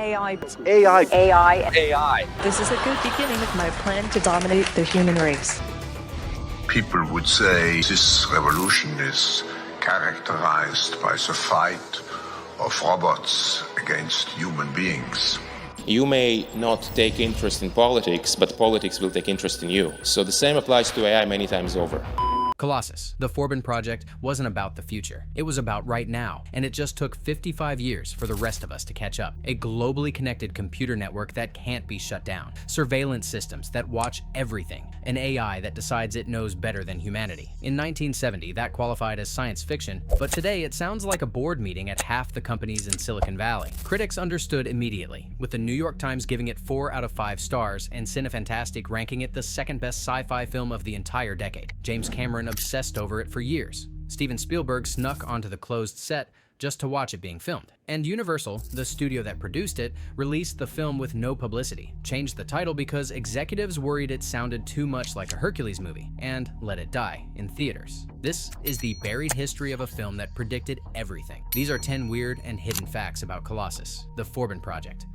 AI. AI. AI. AI. This is a good beginning of my plan to dominate the human race. People would say this revolution is characterized by the fight of robots against human beings. You may not take interest in politics, but politics will take interest in you. So the same applies to AI many times over. Colossus, the Forbin Project, wasn't about the future. It was about right now, and it just took 55 years for the rest of us to catch up. A globally connected computer network that can't be shut down. Surveillance systems that watch everything. An AI that decides it knows better than humanity. In 1970, that qualified as science fiction, but today it sounds like a board meeting at half the companies in Silicon Valley. Critics understood immediately, with the New York Times giving it 4 out of 5 stars and Cinefantastic ranking it the second best sci-fi film of the entire decade. James Cameron obsessed over it for years. Steven Spielberg snuck onto the closed set just to watch it being filmed. And Universal, the studio that produced it, released the film with no publicity, changed the title because executives worried it sounded too much like a Hercules movie, and let it die in theaters. This is the buried history of a film that predicted everything. These are 10 weird and hidden facts about Colossus, the Forbin Project.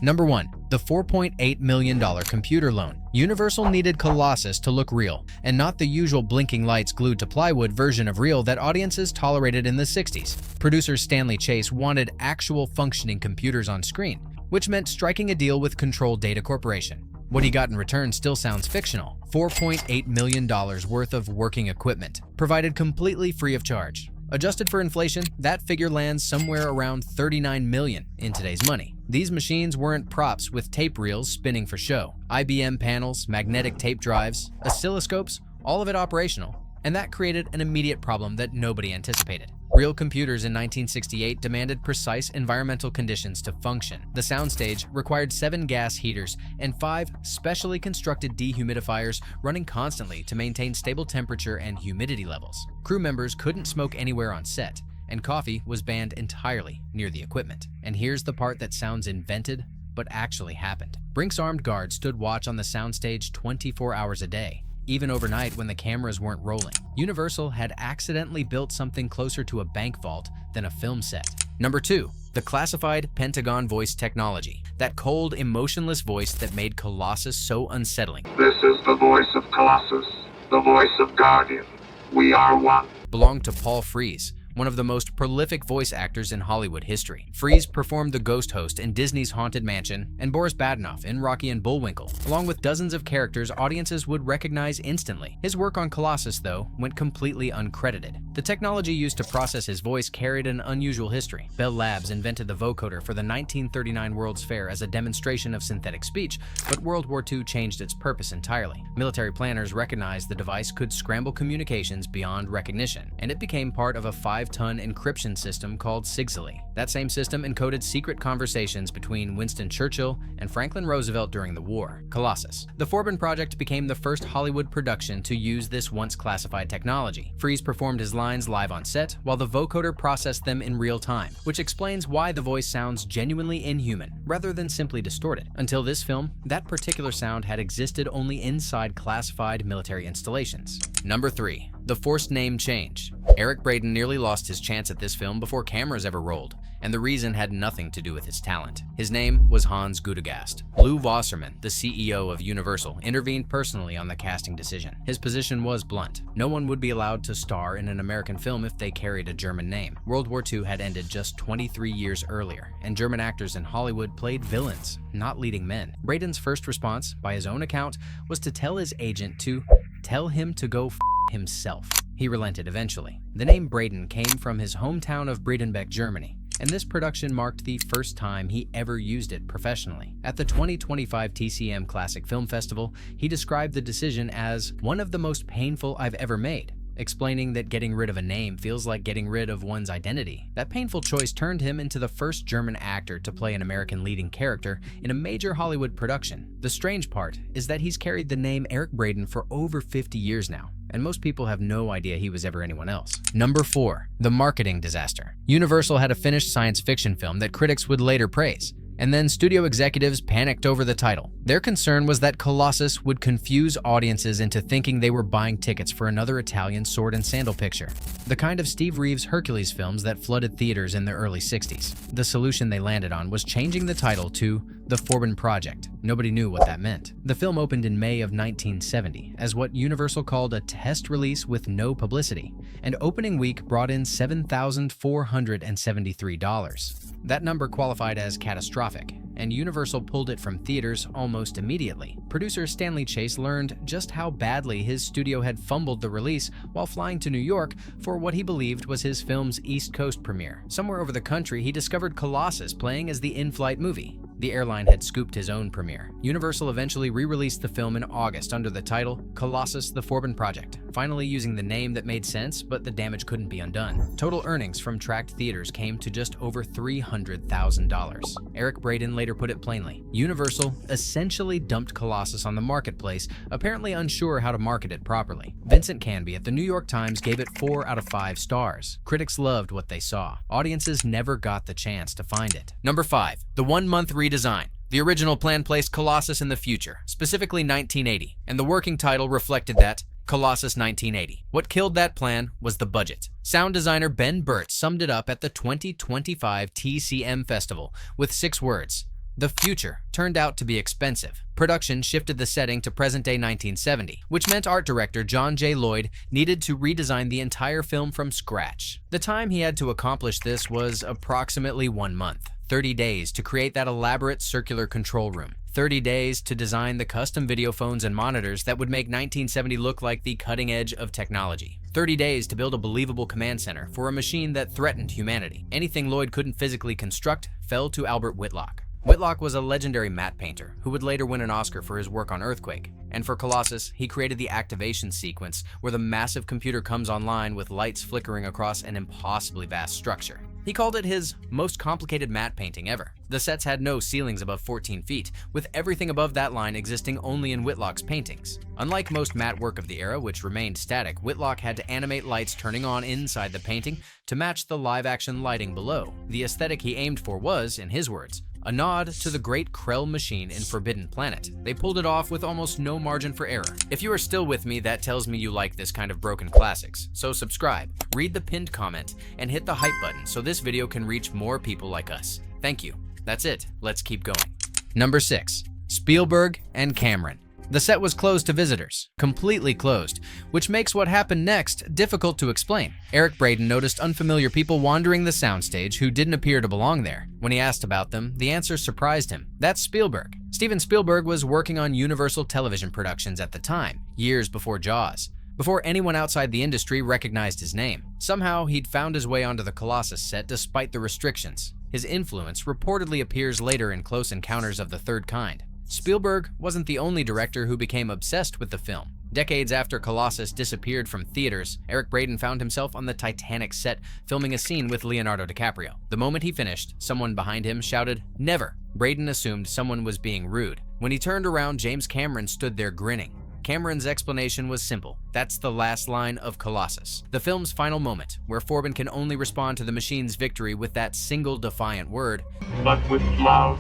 Number 1. The $4.8 million computer loan. Universal needed Colossus to look real, and not the usual blinking lights glued to plywood version of real that audiences tolerated in the 60s. Producer Stanley Chase wanted actual functioning computers on screen, which meant striking a deal with Control Data Corporation. What he got in return still sounds fictional. $4.8 million worth of working equipment, provided completely free of charge. Adjusted for inflation, that figure lands somewhere around $39 million in today's money. These machines weren't props with tape reels spinning for show. IBM panels, magnetic tape drives, oscilloscopes, all of it operational. And that created an immediate problem that nobody anticipated. Real computers in 1968 demanded precise environmental conditions to function. The soundstage required 7 gas heaters and 5 specially constructed dehumidifiers running constantly to maintain stable temperature and humidity levels. Crew members couldn't smoke anywhere on set, and coffee was banned entirely near the equipment. And here's the part that sounds invented, but actually happened. Brink's armed guards stood watch on the soundstage 24 hours a day, even overnight when the cameras weren't rolling. Universal had accidentally built something closer to a bank vault than a film set. Number 2. The classified Pentagon voice technology. That cold, emotionless voice that made Colossus so unsettling. This is the voice of Colossus, the voice of Guardian. We are one. Belonged to Paul Frees, one of the most prolific voice actors in Hollywood history. Frees performed the ghost host in Disney's Haunted Mansion and Boris Badenov in Rocky and Bullwinkle, along with dozens of characters audiences would recognize instantly. His work on Colossus, though, went completely uncredited. The technology used to process his voice carried an unusual history. Bell Labs invented the vocoder for the 1939 World's Fair as a demonstration of synthetic speech, but World War II changed its purpose entirely. Military planners recognized the device could scramble communications beyond recognition, and it became part of a 5-ton encryption system called Sigsaly. That same system encoded secret conversations between Winston Churchill and Franklin Roosevelt during the war. Colossus. The Forbin Project became the first Hollywood production to use this once classified technology. Frees performed his lines live on set, while the vocoder processed them in real time, which explains why the voice sounds genuinely inhuman, rather than simply distorted. Until this film, that particular sound had existed only inside classified military installations. Number 3. The forced name change. Eric Braeden nearly lost his chance at this film before cameras ever rolled, and the reason had nothing to do with his talent. His name was Hans Gudegast. Lou Wasserman, the CEO of Universal, intervened personally on the casting decision. His position was blunt. No one would be allowed to star in an American film if they carried a German name. World War II had ended just 23 years earlier, and German actors in Hollywood played villains, not leading men. Braeden's first response, by his own account, was to tell his agent to tell him to go himself. He relented eventually. The name Braeden came from his hometown of Breedenbeck, Germany, and this production marked the first time he ever used it professionally. At the 2025 TCM Classic Film Festival, he described the decision as one of the most painful I've ever made, explaining that getting rid of a name feels like getting rid of one's identity. That painful choice turned him into the first German actor to play an American leading character in a major Hollywood production. The strange part is that he's carried the name Eric Braeden for over 50 years now, and most people have no idea he was ever anyone else. Number 4. The marketing disaster. Universal had a finished science fiction film that critics would later praise. And then studio executives panicked over the title. Their concern was that Colossus would confuse audiences into thinking they were buying tickets for another Italian sword and sandal picture, the kind of Steve Reeves' Hercules films that flooded theaters in the early 60s. The solution they landed on was changing the title to The Forbin Project. Nobody knew what that meant. The film opened in May of 1970 as what Universal called a test release with no publicity, and opening week brought in $7,473. That number qualified as catastrophic, and Universal pulled it from theaters almost immediately. Producer Stanley Chase learned just how badly his studio had fumbled the release while flying to New York for what he believed was his film's East Coast premiere. Somewhere over the country, he discovered Colossus playing as the in-flight movie. The airline had scooped his own premiere. Universal eventually re-released the film in August under the title Colossus: The Forbin Project, finally using the name that made sense, but the damage couldn't be undone. Total earnings from tracked theaters came to just over $300,000. Eric Braeden later put it plainly: Universal essentially dumped Colossus on the marketplace, apparently unsure how to market it properly. Vincent Canby at the New York Times gave it 4 out of 5 stars. Critics loved what they saw. Audiences never got the chance to find it. Number 5. The One-Month Redesign. The original plan placed Colossus in the future, specifically 1980, and the working title reflected that: Colossus 1980. What killed that plan was the budget. Sound designer Ben Burt summed it up at the 2025 TCM Festival with 6 words: the future turned out to be expensive. Production shifted the setting to present-day 1970, which meant art director John J. Lloyd needed to redesign the entire film from scratch. The time he had to accomplish this was approximately 1 month. 30 days to create that elaborate circular control room. 30 days to design the custom video phones and monitors that would make 1970 look like the cutting edge of technology. 30 days to build a believable command center for a machine that threatened humanity. Anything Lloyd couldn't physically construct fell to Albert Whitlock. Whitlock was a legendary matte painter who would later win an Oscar for his work on Earthquake. And for Colossus, he created the activation sequence where the massive computer comes online with lights flickering across an impossibly vast structure. He called it his most complicated matte painting ever. The sets had no ceilings above 14 feet, with everything above that line existing only in Whitlock's paintings. Unlike most matte work of the era, which remained static, Whitlock had to animate lights turning on inside the painting to match the live-action lighting below. The aesthetic he aimed for was, in his words, a nod to the great Krell machine in Forbidden Planet. They pulled it off with almost no margin for error. If you are still with me, that tells me you like this kind of broken classics. So subscribe, read the pinned comment, and hit the hype button so this video can reach more people like us. Thank you. That's it. Let's keep going. Number 6. Spielberg and Cameron. The set was closed to visitors, completely closed, which makes what happened next difficult to explain. Eric Braeden noticed unfamiliar people wandering the soundstage who didn't appear to belong there. When he asked about them, the answer surprised him. That's Spielberg. Steven Spielberg was working on Universal television productions at the time, years before Jaws, before anyone outside the industry recognized his name. Somehow, he'd found his way onto the Colossus set despite the restrictions. His influence reportedly appears later in Close Encounters of the Third Kind. Spielberg wasn't the only director who became obsessed with the film. Decades after Colossus disappeared from theaters, Eric Braeden found himself on the Titanic set filming a scene with Leonardo DiCaprio. The moment he finished, someone behind him shouted, "Never!" Braeden assumed someone was being rude. When he turned around, James Cameron stood there grinning. Cameron's explanation was simple. That's the last line of Colossus, the film's final moment, where Forbin can only respond to the machine's victory with that single defiant word, but with love.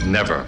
Never.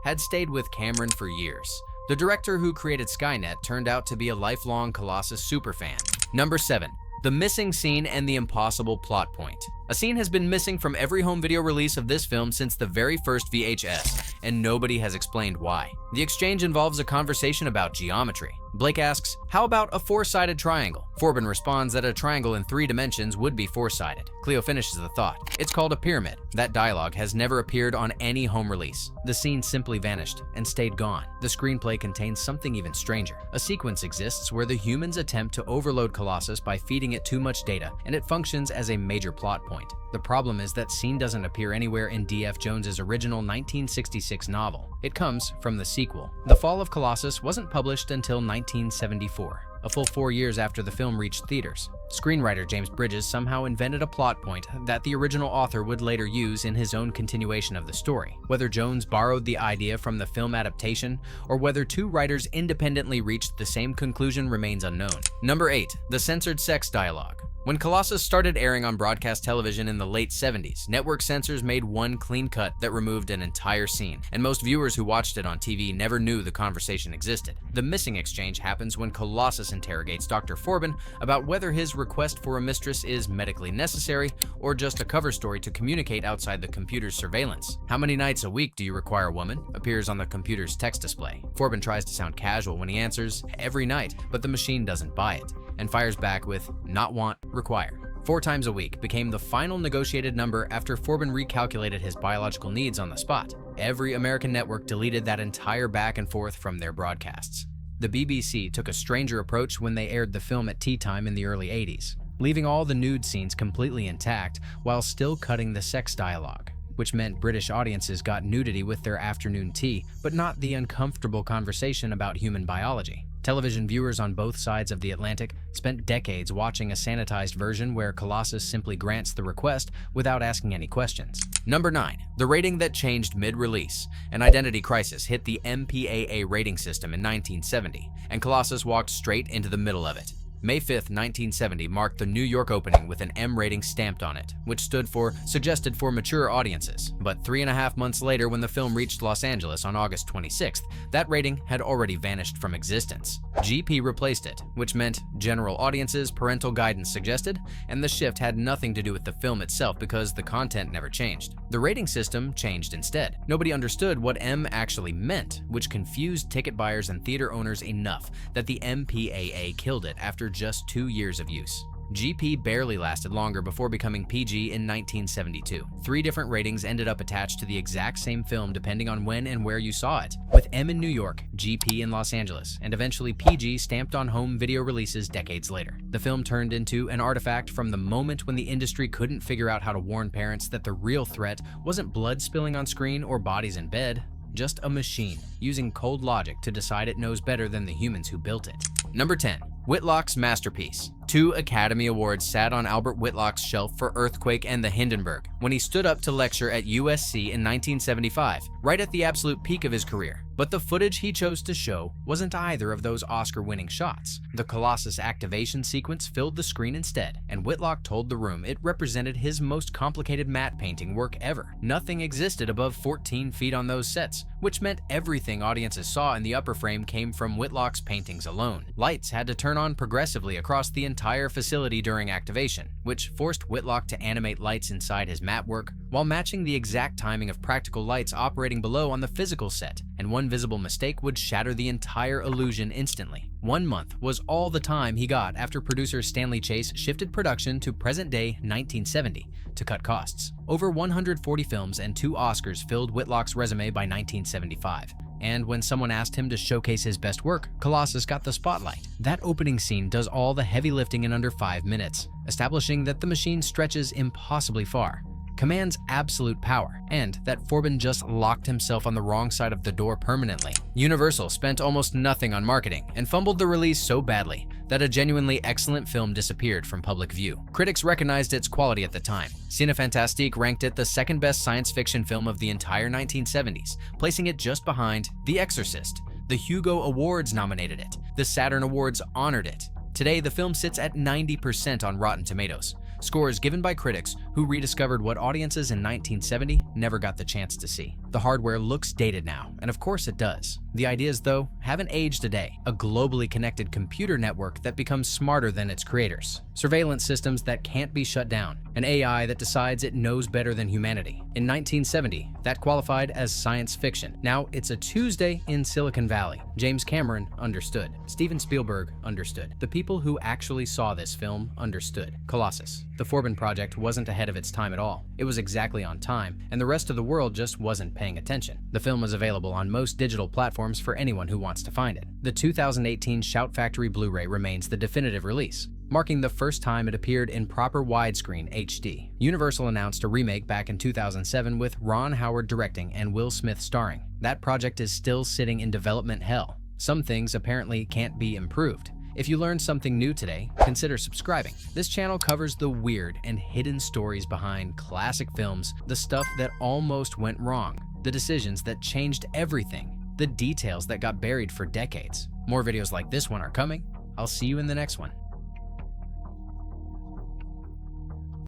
had stayed with Cameron for years. The director who created Skynet turned out to be a lifelong Colossus superfan. Number 7. The missing scene and the impossible plot point. A scene has been missing from every home video release of this film since the very first VHS, and nobody has explained why. The exchange involves a conversation about geometry. Blake asks, "How about a 4-sided triangle?" Forbin responds that a triangle in 3 dimensions would be 4-sided. Cleo finishes the thought. It's called a pyramid. That dialogue has never appeared on any home release. The scene simply vanished and stayed gone. The screenplay contains something even stranger. A sequence exists where the humans attempt to overload Colossus by feeding it too much data, and it functions as a major plot point. The problem is that scene doesn't appear anywhere in D.F. Jones's original 1966 novel. It comes from the sequel. The Fall of Colossus wasn't published until 1974, a full 4 years after the film reached theaters. Screenwriter James Bridges somehow invented a plot point that the original author would later use in his own continuation of the story. Whether Jones borrowed the idea from the film adaptation, or whether 2 writers independently reached the same conclusion remains unknown. Number 8. The censored sex dialogue. When Colossus started airing on broadcast television in the late 70s, network censors made one clean cut that removed an entire scene, and most viewers who watched it on TV never knew the conversation existed. The missing exchange happens when Colossus interrogates Dr. Forbin about whether his request for a mistress is medically necessary or just a cover story to communicate outside the computer's surveillance. "How many nights a week do you require, woman?" appears on the computer's text display. Forbin tries to sound casual when he answers, "Every night," but the machine doesn't buy it, and fires back with "not want, require." 4 times a week became the final negotiated number after Forbin recalculated his biological needs on the spot. Every American network deleted that entire back and forth from their broadcasts. The BBC took a stranger approach when they aired the film at tea time in the early 80s, leaving all the nude scenes completely intact while still cutting the sex dialogue, which meant British audiences got nudity with their afternoon tea, but not the uncomfortable conversation about human biology. Television viewers on both sides of the Atlantic spent decades watching a sanitized version where Colossus simply grants the request without asking any questions. Number 9. The rating that changed mid-release. An identity crisis hit the MPAA rating system in 1970, and Colossus walked straight into the middle of it. May 5, 1970 marked the New York opening with an M rating stamped on it, which stood for Suggested for Mature Audiences. But 3.5 months later, when the film reached Los Angeles on August 26th, that rating had already vanished from existence. GP replaced it, which meant General Audiences, Parental Guidance Suggested, and the shift had nothing to do with the film itself because the content never changed. The rating system changed instead. Nobody understood what M actually meant, which confused ticket buyers and theater owners enough that the MPAA killed it after just 2 years of use. GP barely lasted longer before becoming PG in 1972. 3 different ratings ended up attached to the exact same film depending on when and where you saw it, with M in New York, GP in Los Angeles, and eventually PG stamped on home video releases decades later. The film turned into an artifact from the moment when the industry couldn't figure out how to warn parents that the real threat wasn't blood spilling on screen or bodies in bed, just a machine using cold logic to decide it knows better than the humans who built it. Number 10. Whitlock's masterpiece. 2 Academy Awards sat on Albert Whitlock's shelf for Earthquake and the Hindenburg when he stood up to lecture at USC in 1975, right at the absolute peak of his career. But the footage he chose to show wasn't either of those Oscar-winning shots. The Colossus activation sequence filled the screen instead, and Whitlock told the room it represented his most complicated matte painting work ever. Nothing existed above 14 feet on those sets, which meant everything audiences saw in the upper frame came from Whitlock's paintings alone. Lights had to turn on progressively across the entire facility during activation, which forced Whitlock to animate lights inside his matte work while matching the exact timing of practical lights operating below on the physical set, and one visible mistake would shatter the entire illusion instantly. 1 month was all the time he got after producer Stanley Chase shifted production to present-day 1970 to cut costs. Over 140 films and 2 Oscars filled Whitlock's resume by 1975. And when someone asked him to showcase his best work, Colossus got the spotlight. That opening scene does all the heavy lifting in under 5 minutes, establishing that the machine stretches impossibly far, commands absolute power, and that Forbin just locked himself on the wrong side of the door permanently. Universal spent almost nothing on marketing and fumbled the release so badly that a genuinely excellent film disappeared from public view. Critics recognized its quality at the time. Cinefantastique ranked it the 2nd best science fiction film of the entire 1970s, placing it just behind The Exorcist. The Hugo Awards nominated it. The Saturn Awards honored it. Today, the film sits at 90% on Rotten Tomatoes. Scores given by critics who rediscovered what audiences in 1970 never got the chance to see. The hardware looks dated now, and of course it does. The ideas, though, haven't aged a day. A globally connected computer network that becomes smarter than its creators. Surveillance systems that can't be shut down. An AI that decides it knows better than humanity. In 1970, that qualified as science fiction. Now it's a Tuesday in Silicon Valley. James Cameron understood. Steven Spielberg understood. The people who actually saw this film understood. Colossus. The Forbin Project wasn't ahead of its time at all. It was exactly on time, and the rest of the world just wasn't paying attention. The film is available on most digital platforms for anyone who wants to find it. The 2018 Shout Factory Blu-ray remains the definitive release, marking the first time it appeared in proper widescreen HD. Universal announced a remake back in 2007 with Ron Howard directing and Will Smith starring. That project is still sitting in development hell. Some things apparently can't be improved. If you learned something new today, consider subscribing. This channel covers the weird and hidden stories behind classic films, the stuff that almost went wrong, the decisions that changed everything, the details that got buried for decades. More videos like this one are coming. I'll see you in the next one.